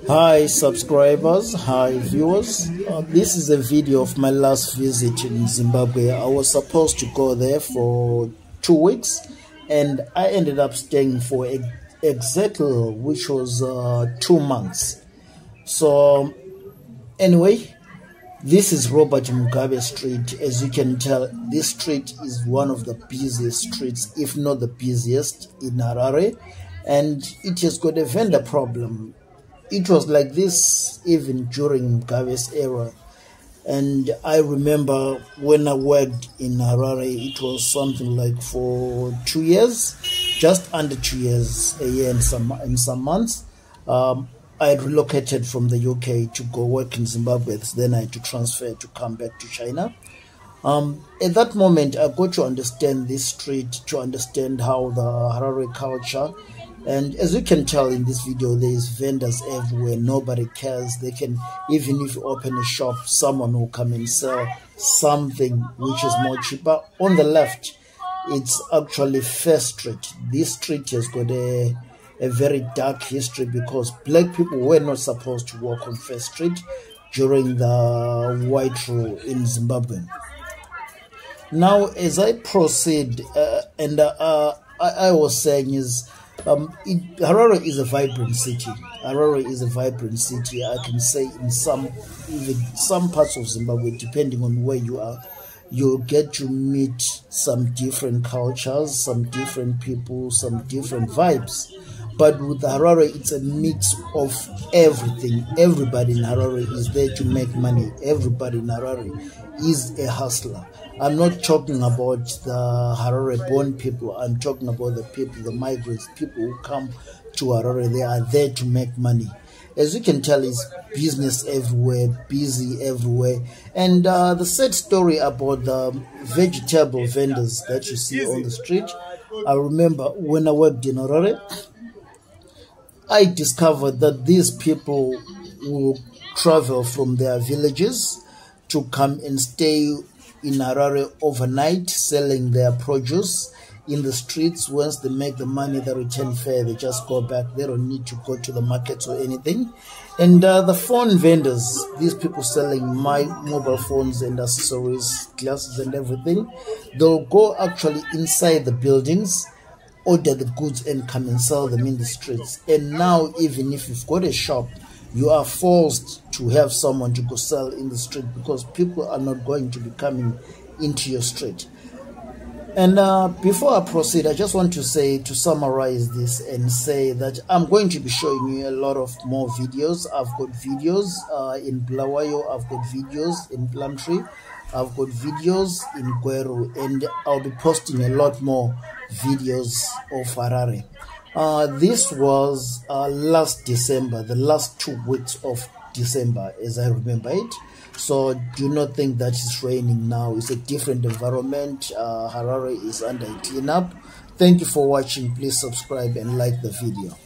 Hi subscribers, hi viewers. This is a video of my last visit in Zimbabwe. I was supposed to go there for 2 weeks and I ended up staying for exactly, which was 2 months. So anyway, this is Robert Mugabe Street. As you can tell, this street is one of the busiest streets, if not the busiest, in Harare, and it has got a vendor problem. It was like this even during Mugabe's era. And I remember when I worked in Harare, it was something like for 2 years, just under 2 years, a year and some months. I had relocated from the UK to go work in Zimbabwe. Then I had to transfer to come back to China. At that moment, I got to understand this street, to understand how the Harare culture. And as you can tell in this video, there is vendors everywhere. Nobody cares. They can, even if you open a shop, someone will come and sell something which is more cheaper. On the left, it's actually First Street. This street has got a very dark history because black people were not supposed to walk on First Street during the white rule in Zimbabwe. Now, as I proceed, I was saying is, Harare is a vibrant city. Harare is a vibrant city. I can say in even some parts of Zimbabwe, depending on where you are, you'll get to meet some different cultures, some different people, some different vibes. But with Harare, it's a mix of everything. Everybody in Harare is there to make money. Everybody in Harare is a hustler. I'm not talking about the Harare-born people. I'm talking about the people, the migrants, people who come to Harare. They are there to make money. As you can tell, it's business everywhere, busy everywhere. And the sad story about the vegetable vendors that you see on the street, I remember when I worked in Harare, I discovered that these people will travel from their villages to come and stay in Harare overnight, selling their produce in the streets. Once they make the money, they return fare, they just go back. They don't need to go to the markets or anything. And the phone vendors, these people selling my mobile phones and accessories, glasses and everything, they'll go actually inside the buildings, order the goods and come and sell them in the streets. And now, even if you've got a shop, you are forced to have someone to go sell in the street because people are not going to be coming into your street. And before I proceed, I just want to say, to summarize this and say that I'm going to be showing you a lot of more videos. I've got videos in Bulawayo, I've got videos in Plumtree, I've got videos in Gweru, and I'll be posting a lot more videos of Harare. This was last December, the last 2 weeks of December, as I remember it. So do not think that it's raining now. It's a different environment. Harare is under a cleanup. Thank you for watching. Please subscribe and like the video.